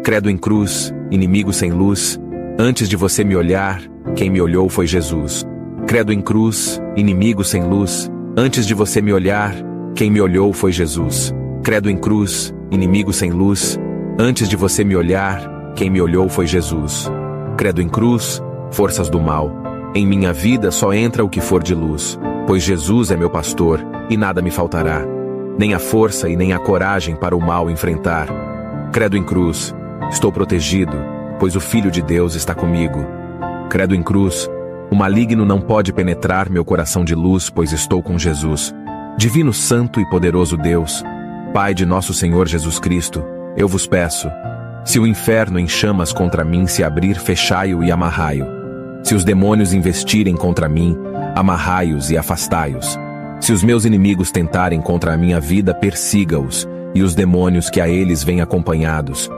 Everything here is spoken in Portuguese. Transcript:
Credo em cruz, inimigo sem luz. Antes de você me olhar, quem me olhou foi Jesus. Credo em cruz, inimigo sem luz. Antes de você me olhar, quem me olhou foi Jesus. Credo em cruz, inimigo sem luz. Antes de você me olhar, quem me olhou foi Jesus. Credo em cruz, forças do mal. Em minha vida só entra o que for de luz, pois Jesus é meu pastor, e nada me faltará. Nem a força e nem a coragem para o mal enfrentar. Credo em cruz, estou protegido, pois o Filho de Deus está comigo. Credo em cruz, o maligno não pode penetrar meu coração de luz, pois estou com Jesus. Divino Santo e poderoso Deus, Pai de nosso Senhor Jesus Cristo, eu vos peço, se o inferno em chamas contra mim se abrir, fechai-o e amarrai-o. Se os demônios investirem contra mim, amarrai-os e afastai-os. Se os meus inimigos tentarem contra a minha vida, persiga-os, e os demônios que a eles vêm acompanhados,